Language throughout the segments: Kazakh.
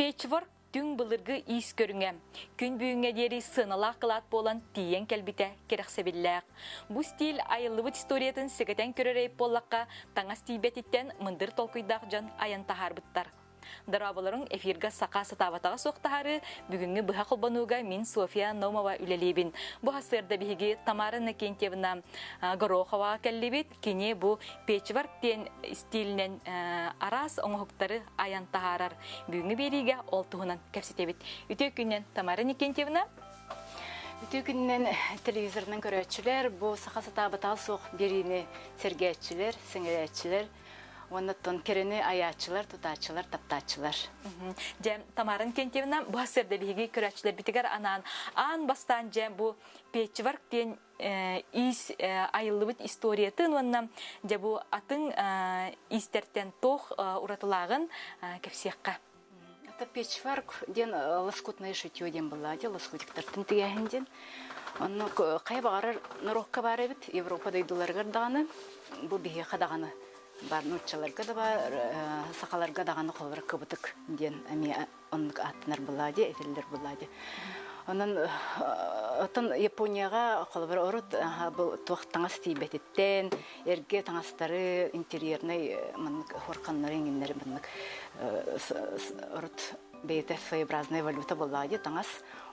Patchwork Tüң былыргы ис көріңе. Күн бүйіңе дері сынала қылат болан тиен кәлбіте керексебілләк. Бұ стиль айылыбыт историятын сігетен көререйп боллаққа таңа стейбетіттен мындыр толкуйдақ жан аян тахарбыттар. Дарабаларың эфирға сақа сатаватаға соқтағары бүгінгі бұға қолбануға мен София Наумова үлелейбін. Бұға сырда бігі Тамара Накентьевна Горохова кәллебет, кене бұл печварк тен стилінен арас оңғықтары аян тахарар. Бүгінгі беріге ол тұғынан кәпсетебет. Үте күннен Тамара Накентьевна. Үте күннен телевизордан көрәтшілер, бұл сақа сатаватаға соқ беріне сергетшілер, сіңіретшілер. Оннаттан керені аячылар, тутачылар, таптачылар. Жем Тамарын Кентьевна bu hasırda bilgi körәчләр битегәр анан ан бастан жем бу печварк тен ис айылыбыт историятын оннан же бу атын истертен тох уратылагын кепсекка. Это печварк ден лоскутное шитье ден была, де лоскутиктар тентигәһенден. Онны кай багар норокка бар бит, Европада идуларга даганы, бу биге кадаганы. Бар нутчаларга да бар, сакаларга даганы колбар кыбытык ден ами онны аттынар булади, эфирлер булади. Онан атын Японияга колбар орут бу туактаңа стибеттен, эрге таңастары интерьерный мен хорканнар ингеннер мен орут бейте своеобразная валюта булади, таңас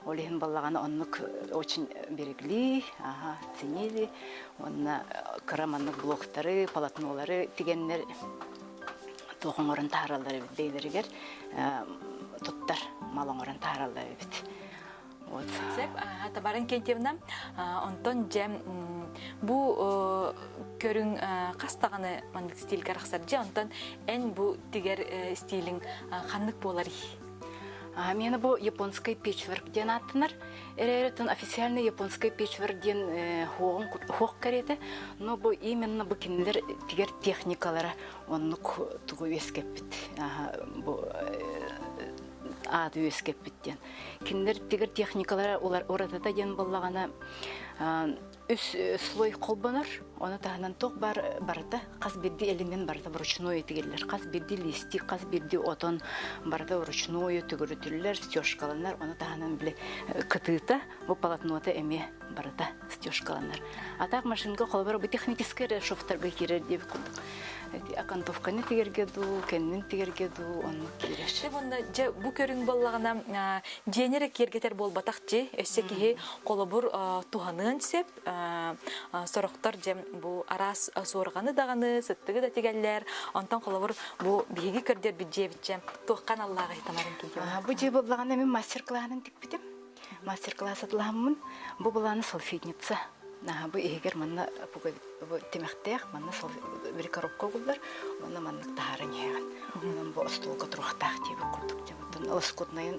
олихин баллаганы оннук очень берегли, ценили. Онна караманнык блоктары, полотнолары тигеннер тоғыңырын тааралары бейлерігер туттар малоңырын тааралары бит. Сеп, Тамарын Кентьевна, онтон жем бу көрүң кастаганы мандык стиль караксар же, онтон эн бу тигер стилин ханнык болары. Мені бұл японский печворк ден аттынар. Әреретін официальный японский печворк ден хоқ кәреті. Но бұл именно бұл кенелер тегер техникалары оны тұғы өскеппіт. Бұл ады өскеппіттен. Кенелер тегер техникалары оратыда ден болағана үс слой қолбанар. Оны тағынан тоқ барыда қаз берді элемен барыда вручную тегелер. Қаз берді листик, қаз берді отон барыда вручную түгірітілер, стёшкаланар. Оны тағынан біле кытыта, бұл полотнота әме барыда стёшкаланар. Атақ машинға қолбары бұл технический шофтарға керер деп құлдық. Акантовканы тегергеду, кеннин тегергеду, оны керер. Бұл көрің болағына женері кергетер болбатақ же, өссе кейі қолыбыр туғанын сеп, сұрықтар жем бұл арас сорғаны дағаны, сыттығы да тегелер, онтан қолыбыр бұл бейгі көрдер бүдже бітчем, туыққан Аллаға етамарын кейде. Бұл же болағына мен мастер-классының тек бітім. Мастер-класс атылағымын, бұл болағына солфедница. Бұл егер манна темектех, манна бір коробка бұлдар, оны маннық тағарын егін. Оның бұл столға тұрақтақ дейбі күрдік деп. Лоскутнайын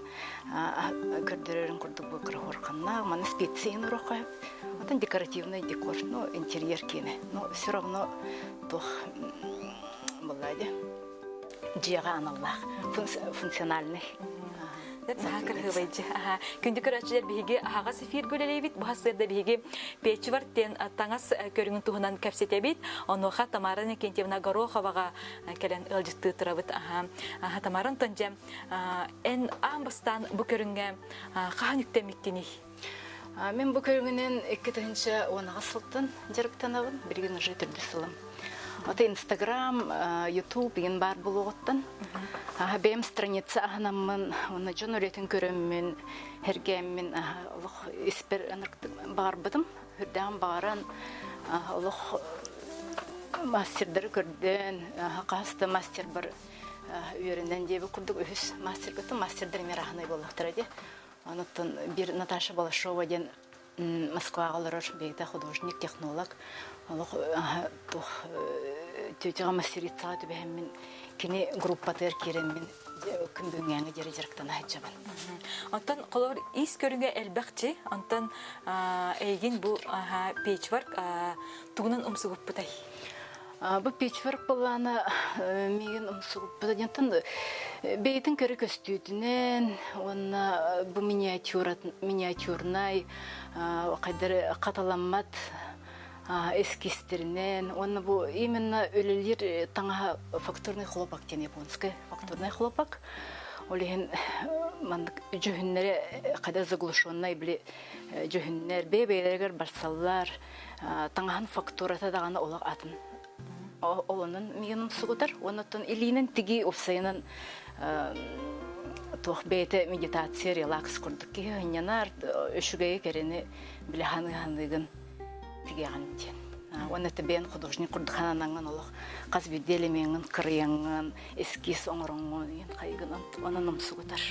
көрдерерін күрдік бұл қырғырқанна, манна специян ұрақай. Отын декоративный декор, интерьер кені. Но все равно тоқ бұлайды. Жиға аналлақ, функциональный. Күнді көрәтшілер бігі ағас эфир көлелейбіт, бұғасырда бігі печварк тен таңас көріңін туғынан кәпсетебіт, оныға Тамарын Кентьевна Гороховаға кәлін ұлжытты тұрабыт. Тамарын тұнжам, ән аңбастан бұл көріңге қаған үктеміктені? Мен бұл көріңінен 2-тінші оныға сылттын жарықтанабын, бірген ұжы түрді сылым. Ота Инстаграм, Ютуб еген бар бұл оғыттын. Бәйім страница ағынамын, оны жон өлетін көріммен, әргеммен іспер бағар бұдым. Үрден бағаран мастердері көрден, қасты мастер бір үйерінден дебі күрдік өз мастер көтті, мастердері мер ағынай болықтыр әде. Оныттын бір Наташа Балашова ден Москва қалырыр, бейді художник, технолог. Тетіға мастерица түбәйіммен кені группатыр кереммен күн бөңгәңі дері жарықтан айтжабын. Онтан қолыр ис көрінге әлбәқчі, онтан әйген бұл печварк тұғынан ұмсығып бұдай? Бұл печварк болғаны меген ұмсығып бұдай. Бейтін көрі көстүйдінен, бұл миниатюрнай, қаталаммат, эскистеринен, оны бу именно өлелер таңа фактурный хлопак ден японский фактурный хлопак. Олеген мандык жүһүннәре када заглушенный биле жүһүннәр бебелергер барсаллар таңахан фактурата даганы олак атын. Олонун миеним сугутар, онотон илинен тиги опсайнан тух бете медитация релакс курдук ки хынянар өшүгөй керени биле ханы-ханыгын тигегантен. Оны бен художник курдуханананган олох каз биделемеңин кырыяңын эскиз оңороңун ен кайгын онун номсугутар.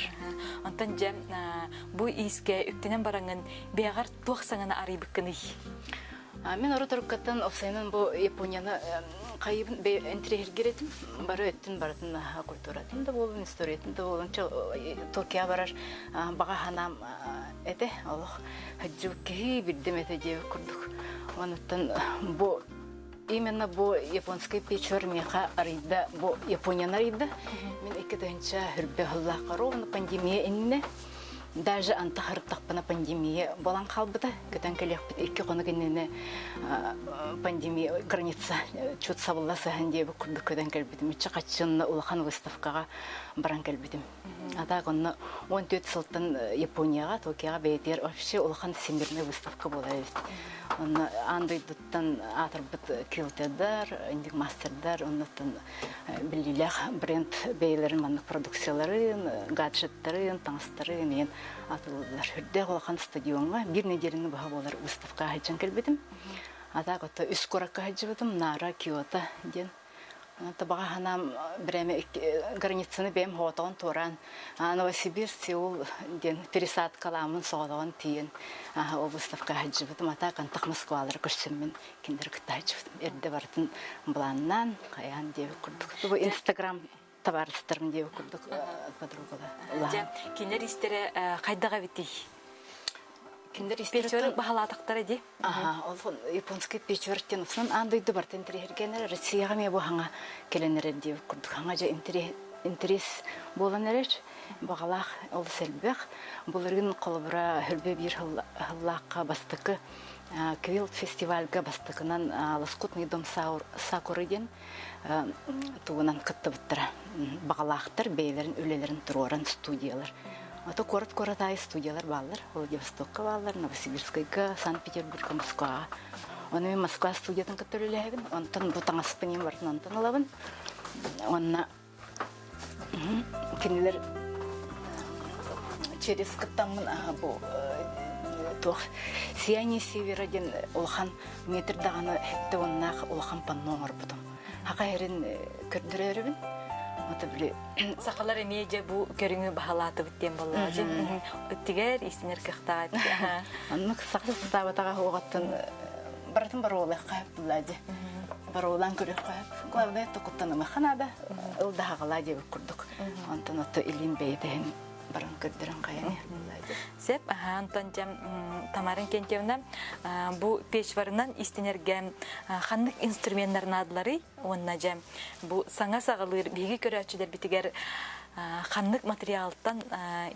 Антан жем бу иске үктенен бараңын бегар туаксаңына арыйбыккыны. Мен оротуркаттан опсайнын бу Японияны кайыбын интерьергеретим бары өттүн баратын культуратын да болун историятын да болун Токио барар бага ханам эте олох хаджуки биддемете же курдук. Онуттан бу именно бу японский печвер меха арыйда бу Японияны арыйда. Мен экеденче хүрбе халла кароны пандемия инне. Даже антахарттақпына пандемия болан қалбыда. Көтен келек бит 2 қоны кеннене пандемия граница чут сабылласы хандебі күрді көтен келбедім. Үтші қачынны улахан выставкаға баран келбедім. Ата қонны 14 сылттан Японияға, Токиоға бәйтер вообще улахан всемирный выставка бола еді. Оны андайдыттан атырбыт килтедар, индик мастердар, оннаттан білілек бренд бейлерін манық продукцияларын, гаджеттарын, таңыстарын мен атылылар. Хүрде қолақан стадионға бір неделіні бұға болар выставка хайчан келбедім. Ата қотта үс қоракка хайчыбыдым, Нара, Киото ден. Табаға ханам біреме границаны бәйім хоғатығын туран. Новосибирск, Сеул ден пересадкаламын соғатығын тиін. Ол выставка хайчыбыдым. Ата қантақ Москвалары көшсіммен кендер күтті хайчыбыдым. Әрді бартын бұланнан, қаян деп күрдік. Бұл Инстаграм табарыстырым деп күрдік подругала. Кендер истері қайдаға бітті? Печвер бахалатактар эди. Ол японский печвертен усан андайды бар интерьергенер Россияга ме бу ханга келенер деп курдук. Ханга же интерес боланер багалах ол селбек. Буларгын колбура хөрбе бир хыллакка бастыкы Квилт фестивальга бастыкынан Лоскутный дом Сакурыден тугунан кыттыбыттыра. Багалактар бейлерин үлелерин туроран студиялар. Ото корот-коротай студиялар баллар. Владивостокка баллар, Новосибирскайга, Санкт-Петербургка, Москва. Оны мен Москва студиятын көтөрүлөбүн. Онтон бу таңаспынын бартын онтон алабын. Онна кинилер через кыттамын бу тох сияние севера ден улхан метр даганы хетте оннак улхан панномор бутум. Хакайрын көрдүрөрүбүн. Сақалар эмеже бу көрүңү бахалаты биттен болла. Өттигер истинер кыхтаат. Анны сақсы табатага хоғаттын баратын баролы кайып булады. Баролан көрөк кайып. Главное токуттаны маханада ылдагала деп курдук. Антон ото илин бейден баран көрдөрөн каяны. Сеп Антон жам Тамарын кентевна бу печварынан истинерге ханнык инструменттарын адылары онна жам бу саңа сагалыр биги көрөчүлөр битигер ханнык материалдан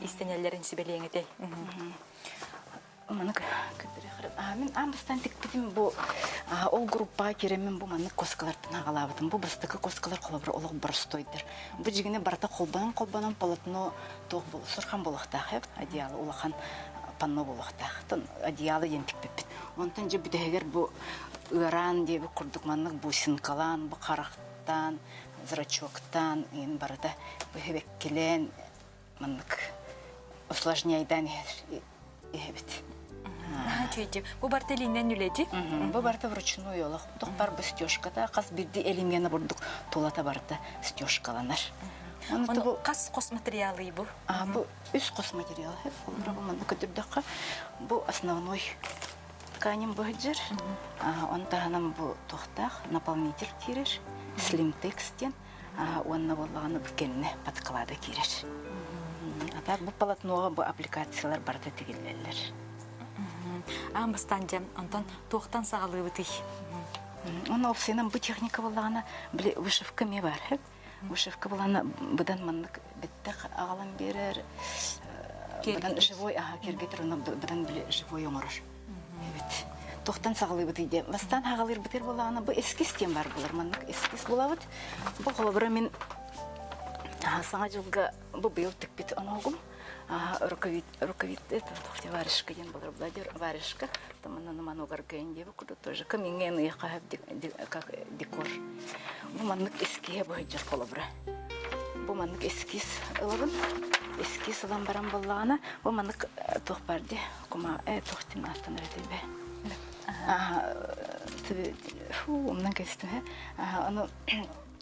истинелерин сибелеңете. Манак мен амбастан тикпитим бу ол группа керемен бу маннык коскалардан агалабытым. Бу бастыкы коскалар колобур олуг борстойдыр. Бу жигине барата колбанан полотно тог бул сурхан болуктак, одеяло улахан панно болуктак. Тон одеяло ентикпит. Онтон же бидегер бу ыран деп курдук маннык бусинкалан, бу карактан, зрачоктан ен барата бу хебеккелен маннык усложняйдан ебит. Бу барта линен үледи? Бу барта вручную олох. Тохпар бу стёжката, кас бирди элемена бурдук толата барта стёжкаланар. Оны кас кос материалы бу? Бу үс кос материалы. Бу манда көтөрдөккө бу основной тканем бу жер. Онтанам бу тохтак наполнитель кирер, слим текстен, онна боллаганы бикенне подкалада кирер. Ата бу полотноға бу аппликациялар барта тигеллерлер. Амбастан жам, Антон тоқтан сағалы бұты. Оны опсайнан бұл техника болағына вышивка ме бар. Вышивка болағына бұдан маннық бітті ағалан берер. Бұдан живой, кергетір, бұдан біле живой оңырыр. Тоқтан сағалы бұты де. Бастан ағалыр бітер болағына бұл эскиз тем бар болар. Маннық эскиз болағыд. Бұл қолабыра мен Саңа жылга бу быйыл тикпит оногум. Рукавит это тохте варышка ден болар бладер варышка. Тамана маногар генде бу куду тоже каминген яка как декор. Бу маннык эские бу жер колобра. Бу маннык эскиз ылабын. Эскиз ылан баран боллана. Бу маннык тохпарди. Кума тохтин астан ретебе. Умнан кестим. Аны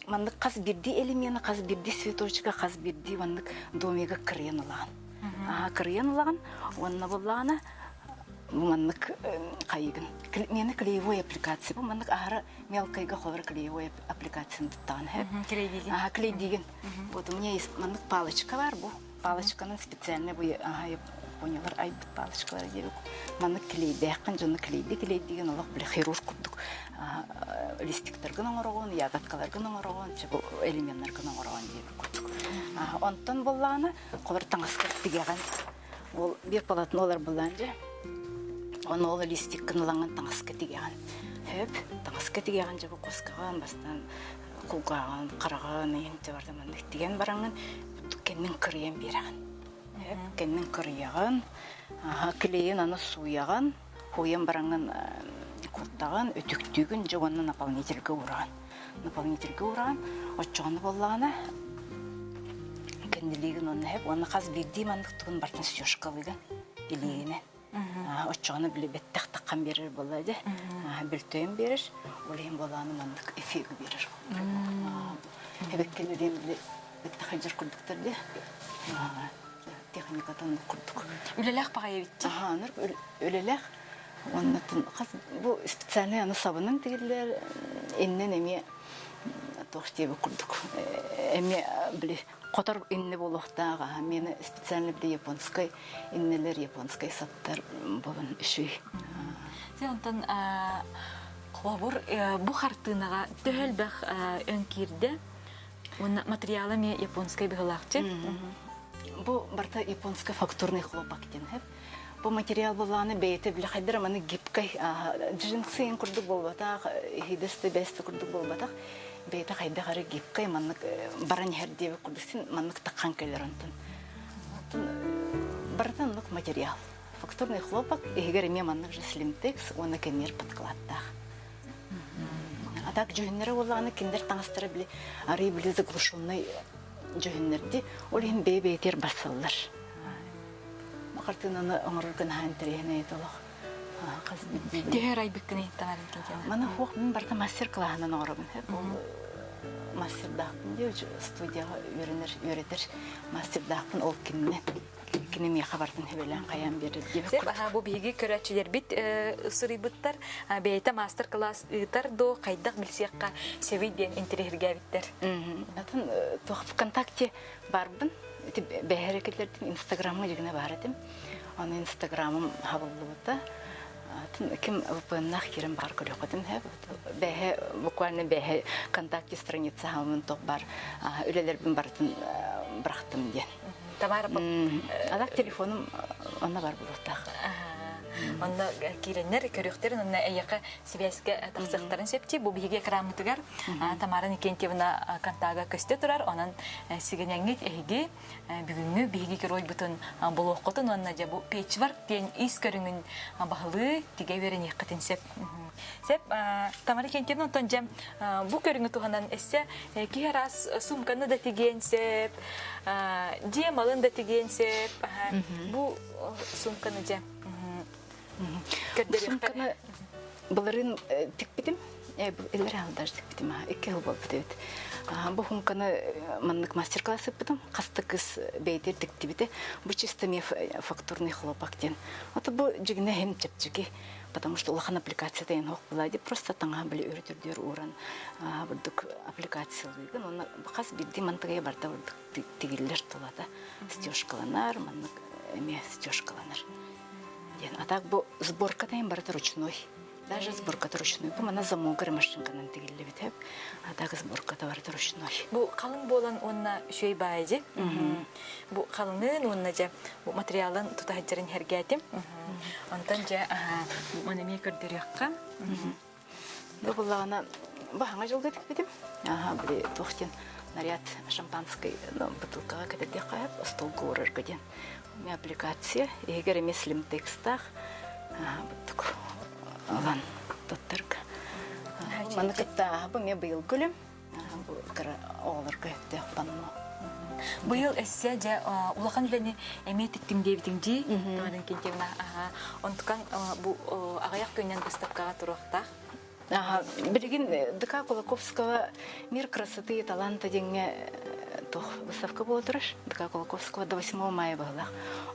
мандык каз бирди элемени каз бирди цветочка каз бирди мандык домега кренулаган. Кренулаган, онна боллана мандык кайгын. Мени клеевой аппликация. Бу мандык ара мелкайга ховар клеевой аппликацияны туттаган. Клей деген. Вот у меня есть мандык палочка бар бу. Палочканын специальный бу понялар айбыт палочкалар дебек. Мандык клей бэккан жонны клейди деген олох биле хирург курдук. Листиктер гынан орогон, ягодкалар гынан орогон, чебу элементтер гынан орогон дебек курдук. Онтон болланы колор таңаскыр тигеген. Ол бир палатын олар болланжы. Оны ол листик гыналанган таңаскыр тигеген. Хөп, таңаскыр тигеген жебу коскаган бастан кулгаган, караган, энте барды мандык деген бараңын кеннин кырыян береген. Кеннин кырыяган, клейин аны суяган, хуян бараңын куртаган, өтүктүгүн жогонун наполнительге ураган. Наполнительге ураган, оччоны боллагана кеннилигин оны хеп, оны каз бирди мандыктыгын бартын сёшкалыгын билигине. Оччоны биле беттек таккан берер боллайды. Билтөйүн берер, олейин болланы мандык эфеги берер. Эбеккелерин биле беттек хажыр курдуктарди. Техникатан курдук. Үлелек багая битти. Ныр үлелек. Оннатын каз бу специальный аны сабынын тигилер эннен эме тохтебе курдук. Эме биле котор инне болохтага мени специальный биле японской иннелер японской саттар болун үшүй. Сентон кобур бу хартынага төхөлбөк өнкирде. Оны материалы ме японской быгылакчы. Бу барта японский фактурный хлопок ден хеп. Бу материал буланы бейте биле хайдыр маны гибкай джинсын курдук болбата, хидесте бесте курдук болбата. Бейте хайда гары гибкай маны баран хердебе курдусин маны таккан келер онтон. Барта нук материал. Фактурный хлопок, эгер эме маны же слимтекс, оны кемер подкладтах. А так жөннөрө буланы киндер таңыстыры биле ары биле заглушенный жөннөрдү олин бебетер басыллар. Макартынаны оңорган хантрехне толох. Кыз бит. Дер айбыкны таварын келген. Мана хох мен барта мастер классынан оңорган. Мастер дахпын деп студияга үйрөтөр. Мастер дахпын ол кинеме хабартын хебелен каян берди деп. Сеп бу биги көрөчүлөр бит ысырыбыттар бейте мастер класс ытар до кайдак билсекка севиден интерьерге биттер. Атын тох ВКонтакте барбын. Бәһәрекетләрдән Инстаграмга җигенә бар идем. Аны Инстаграмым хабыллыта. Ким VPN-нах кирен бар көрөкөтем һәм буквально бәһә контакт страница һамын ток бар. Үлеләр бин бартын брахтым дигән. Тамара адак телефоным аны бар булды. Онда киреннер көрөктөрүн онна эяка связьга таксактарын септи бу биге крамытыгар Тамара Никентьевна контага көстө турар онан сигенеңит эги бүгүнгү биге керой бутун болохкотун онна же бу печварк ден ис көрүнгүн бахылы тиге берен якытын сеп Тамара Никентьевна онтон жем бу көрүнгү туханан эссе кихарас сумканы да тиген сеп же малын да тиген сеп бу сумканы же Сумканы буларын тикпитим. Элер алдар тикпитим. 2 жыл болду дейт. Бу сумканы мандык мастер-класс өттүм. Кастыкыз бейтер тиктибите. Бу чисто фактурный хлопок ден. Ата бу жигине хем чепчики, потому что улахан аппликацияда ен хок булайды. Просто таңа биле үйрөтүрдөр уран. Бурдук аппликациялыгын оны кас бирди мантыгы барда бурдук тигиллер толада. Стёжкаланар, мандык эме стёжкаланар. А так бу сборка тайм барата ручной. Даже сборка ручной. Бу мана замогыр машинканан тигиле бит. А так сборка барата ручной. Бу калың болан онна шөй байжы. Бу калыңын онна же бу материалын тутахжырын хергетим. Онтан же мана ме көрдөрөккө. Бу булана бахаңа жолдо тикпедим. Бир тохтен наряд шампанской бутылкага кетеде кайып, столга урырга ден. У меня аппликация, егер емеслим текстах, буттук алан тоттырга. Маны кытта, бу мен быйыл гүлем, бу кара оғылырга өтті панно. Быйыл эссе же улахан үлени эметиктим дебитинди тамарын кентемна онтукан бу агаяк көннен выставкага туруктак. Билигин ДК Кулаковского «Мир красоты и таланта» денге выставка была тураш. ДК Кулаковского до 8 мая была.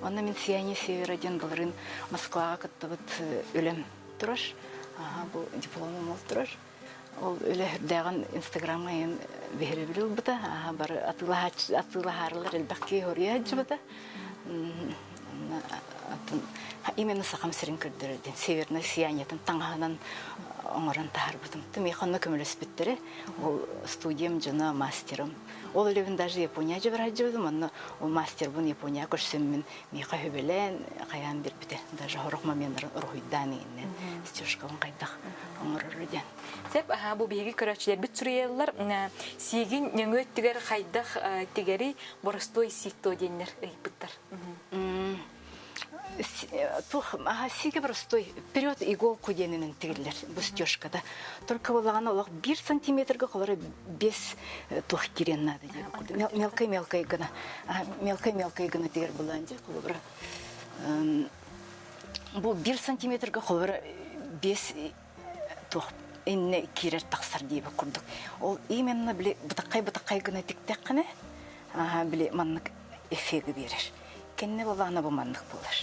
Он на Минсияне Север-1 был рын Москва, как-то вот үлем тураш. Был дипломом ол тураш. Ол үле даган Инстаграмга ен бехеребил бута. Бар атылахарлар элбакки хория жбата. Именно сахам сирин кырдырден Северное сияние таңганан оңоран тахар бутум. Тем яханна көмөлөс биттери. Ол студиям жана мастерым. Ол элевин даже Япония жибраҗыбым, анна ол мастер бун Япония көрсөм мен миха хөбелен каян бир бите. Даже хорохма мен рухидан инне. Стюшкалын кайдак оңорорден. Сеп бу биги көрөчлөр бит сүрөйлөр сигин нөңөт тигер кайдак тигери боростой сикто денер ыйпыттар. Сиге простой. Вперед иголку дененен тигерлер бу стёжкада. Только волагана олак 1 сантиметрга колары без тух кирен надо. Мелкой гына. Мелкой гына тигер буланды колбра. Бу 1 сантиметрга колары без тух инне кирер таксар дип курдук. Ол именно биле бутакай гына тиктек кына. Биле маннык эффеги берер. Кенне волагана бу маннык булар.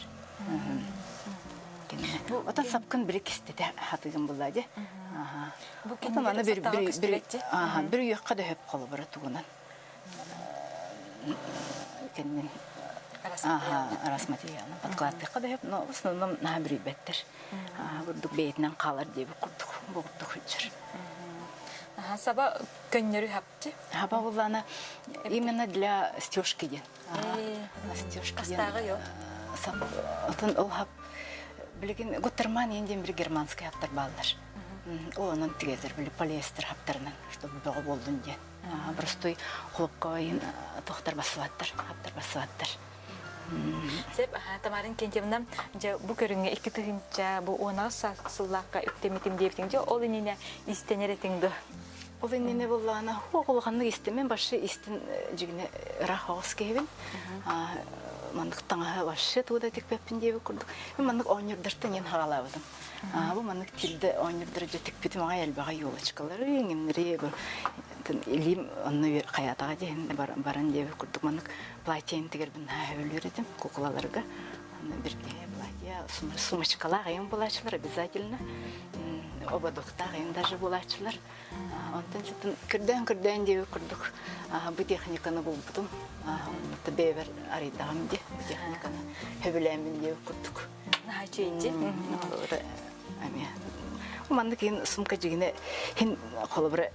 Ота сапкын бир кистеде хатыгын булады. Бу кенне бир юкка да хөп калып бара тугунан. Кенне арас материалны подкладка да хөп, но в основном на бир беттер. Бурдук бейтнен калар дип курдук, бугуттук жүр. Саба көннөрү хапчы. Хаба булана именно для стёжки ден. Стёжки. Кастагы yok. Отын ол хап билеген Гуттерман енден бир германский хаптар балдар. Онун тигелер били полиэстер хаптарынан, чтобы бого болдун ден. Простой хлопка ин тохтар басываттар, хаптар басываттар. Сеп тамарын кентемнан же бу көрүнгө 2 тыгынча бу онага сыллакка үктемитим дептиңже ол инине истенеретиңди. Ол инине боллана оголганны истемен башы истин жигине рахос кебин. Мандык таңа башы туда текпеппин деп курдук. Мен мандык ойнурдыртын ен хагалабыдым. Бу мандык тилде ойнурдыр жетек битим ага элбага юлачкалар эңемнере бир илим онны каятага ден баран деп курдук. Мандык платьен тигер бин өлүрөдүм куклаларга. Бирге платья сумочкалар ем булачылар обязательно. Оба доктагын даже булачылар. Онтон чутун кирден деп курдук. Бу техниканы булдум. Бевер аридам ди техниканы хөбөлөмүн деп курдук. Начейди. Ами. Мандык ин сумка жигине хин колобра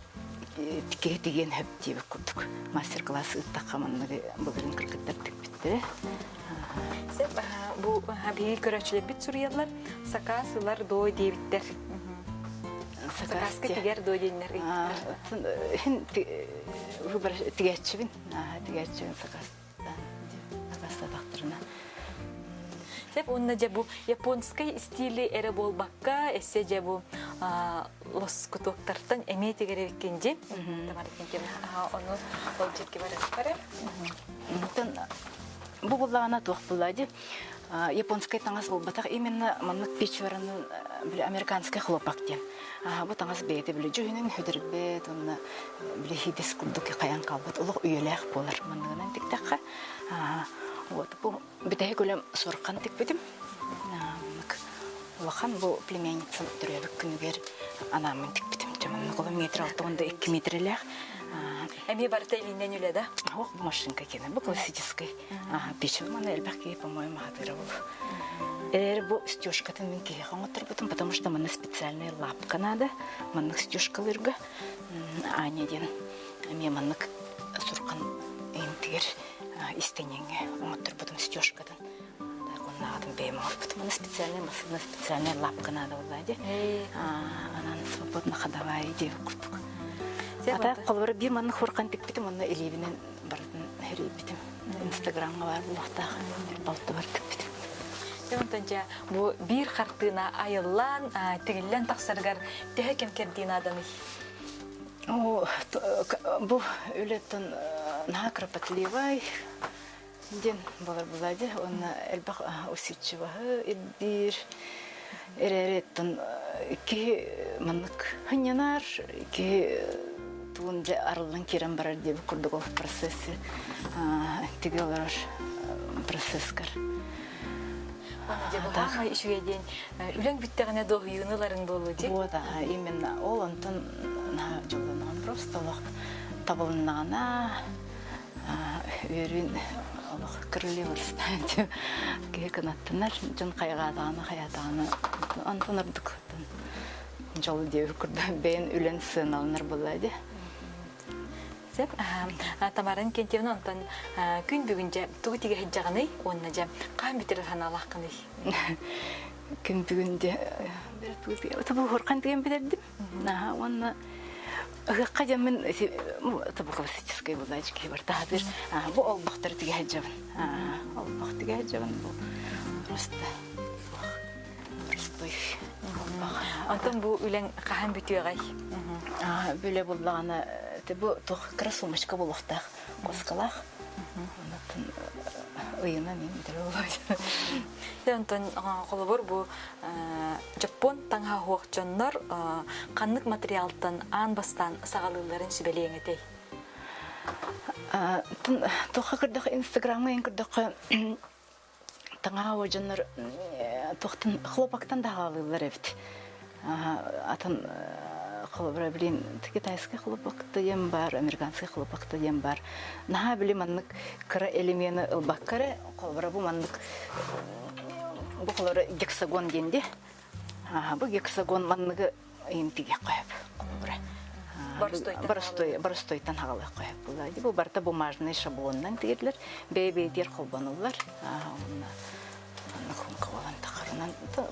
тике деген хөп деп курдук. Мастер-класс ыттакаманны бүгүн кыргыттар тикпитти. Сеп бу хаби көрөчлөр бит сурыялар сакасылар дой дебиттер. Сакаска тигер дой денер. Хин выбор тигечбин. Тигечбин сакаста тактырына. Сеп онна же бу японский стили эре болбакка эссе же бу лос кутоктартан эме тигерекенже. Тамары кенке ону ол жерге барат. Бу буллагана тох булады. Японская таңас болбатак именно маннык печвараны били американский хлопок ден. Бу таңас бейте били жүйүнүн хөдөрбет, онна били хидис курдук каян калбат. Улук үйөлөк болар мандыгынан тиктакка. Вот бу битеге көлөм соркан тикпедим. Улахан бу племянница төрөбүк күнүгер анамын тикпедим. Жаман колом метр 2 метрлер. Эми барта илинден үле да? Ох, машинка кене, бу классический. Печь мана элбаки, по-моему, хатыров. Бу стёжкатын мен кихан отурбутум, потому что мана специальная лапка надо. Маннык стёжкалырга. Анеден. Мен маннык суркан эмтигер истененге отурбутум стёжкатын. Так он надо беймов, потому что специальная лапка надо владе. Она свободно ходовая идея куртук. Ата колбары бир манны хоркан тик битим, онна элебинен бардын херей битим. Инстаграмга бар булактагы балты бар тик битим. Тонтанча бу бир хартына айыллан тигиллен таксаргар техекен кердинаданы. Бу үлеттен на кропотливай ден болар булади, он элбах усичеваһы иддир эререттен ки маннык ханянар ки туунде арылдан кирен барар деп курдугов процессы тигелер процесскар. Ага, ишуе ден үлең биттегене догуюнуларын болу ди. Вот, именно ол онтон на жолунан просто лох табылнана өрүн олох крылевырстан ке канаттанар жон кайгаданы хаятаны онтон ырдык жол деп курда бен үлен сыналнар болады. Сеп тамарын кентевне онтон күн бүгүнче тугу тиге хеджаганы онна жа кам битер ханалакканы. Күн бүгүнде бир тугу табу хоркан деген билердим. Онна Гакка мен табу классический булачки бар тазыр. Бу олбактар тиге хеджабын. Олбак тиге хеджабын бу. Просто Антон бу үлең каһан бүтүгай. Бөле буллаганы бу тох красумочка булактак. Коскалах. Онтон ыйына мен дөрөбөй. Антон колобор бу Жапон таңга хуакчоннор каннык материалтан анбастан сагалыларын сүбелеңетей. Тоха кырдык Инстаграмга кырдык таңга хожоннор тохтын хлопактан да галылар эбит. Атын хлопра билин китайский хлопакты ем бар, американский хлопакты ем бар. Наха билим маннык кыра элементы ылбаккары хлопра бу маннык бу хлопра гексагон денди. Бу гексагон манныгы интиге коюп хлопра. Барстойтан хагалы коюп булады. Бу барта бумажный шаблондан тигерлер, бейбейтер колбанулар.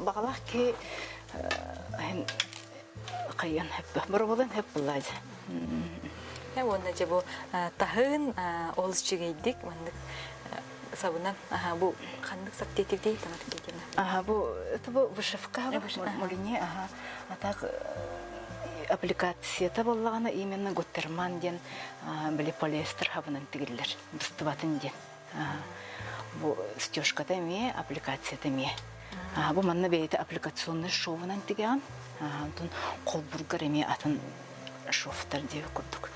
Багалах ки кайын хеп борболан хеп булады. Онда же бу тахын олусчугейдик мандык сабына бу кандык сактетик дейт тамат кетене. Бу вышивка молине атак аппликация табыллагана именно Гуттерман ден били полиэстер хабынан тигиллер быстыбатын ден. Бу стёжката ме аппликацията ме. Бу манна бейте аппликационный шовынан тиган. Тон колбургар эме атын шофтар деп курдук.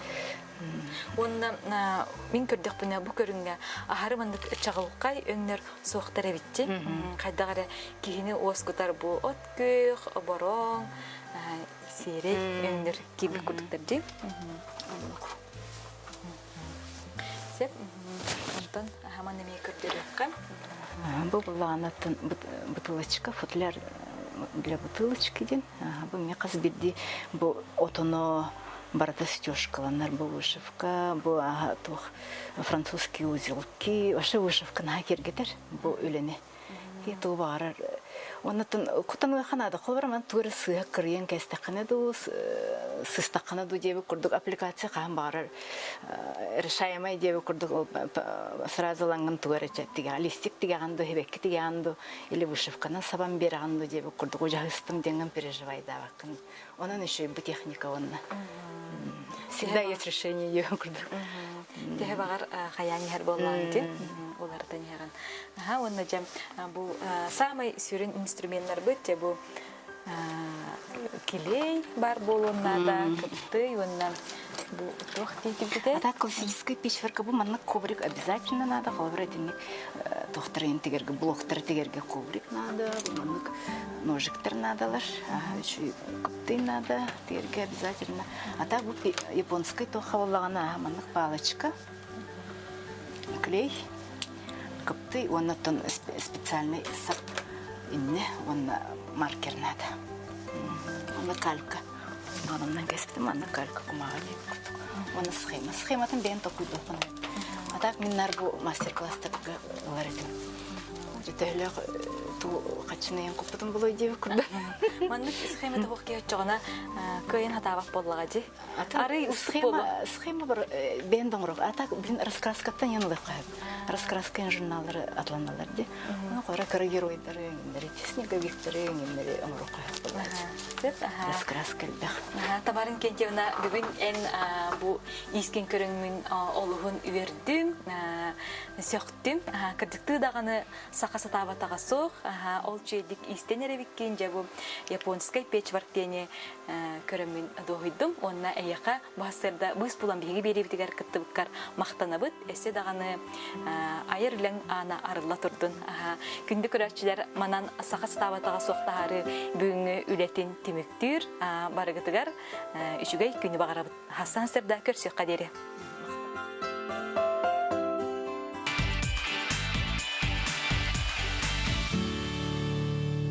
Онна мин көрдүк буна бу көрүнгө ахары мандык чагылкай өңнөр соктар эбитти. Кайдагара кийини оскутар бу откөх, оборон, серек өңнөр киби курдуктар деп. Сеп онтон хаман эме көрдүк. Бу буланатын бутылочка, футляр для бутылочки ден. Бу мне казбидди бу отоно барата стёжкаланар бу вышивка, бу тох французские узелки, вообще вышивка на кергетер бу үлене. И то барар. Оннан кутанга ханада холбарман туры сыя кырыен кестаканы ду сыстаканы ду деп курдук аппликация кан барар. Решаемай деп курдук сразу ланган туры чаттига листик тиганду хебекки тиганду или вышивканы сабан беранду деп курдук ужагыстым деген переживай да бакын. Онан еще бу техника онна. Всегда есть решение деп курдук. Теhe багар хаяни хер болланды. Олардан яран. Онна жам бу самый сүрін инструменттер бөтте бу килей бар болоннада, кыпты, онна бу тох тетибде. А так классическая печверка бу манна коврик обязательно надо, холбратинник тохтырын тигерге, блоктыр тигерге коврик надо, маннык ножиктер надалар, еще кыпты надо, тигерге обязательно. А так бу японской тохаваллагана маннык палочка, клей, кыпты, оннан специальный сап инне, онна маркер надо. Онна калька. Манамнан кеспитим, онна калька кумагани. Онна схема. Схематын бен токуйду. А так миннар бу мастер-класстарга олар этим. Жетелек ту качыны купутун булой деп күрдүм. Маннык схемада хокке чогона көйен хатабак боллага жи. Ары устук болу. Схема бір бендоңрок. А так блин раскраскаттан яны да кайып. Раскраскан журналдары атланалар ди. Аны кора геройлары, снеговиктары, немере оңрок кайып. Раскраска бах. Табарын кентевна бүгүн эн бу искен көрөңмүн олугун үердүм, сөктүм. Кырдыкты даганы сакаса табатага сок, ол чейдик истенеребиккен жабу японскай печворк дене көрөмүн догуйдум. Онна эяка басырда бус булан биги беребитигер кыттыбыккар мактанабыт. Эсе даганы айыр илен ана арыла турдун. Күндү көрөчүлөр манан сакаса табатага соктаары бүгүнгү үлетин тимиктүр барыгытыгар үчүгөй күнү багарабыт. Хасан сырда көрсөк кадери.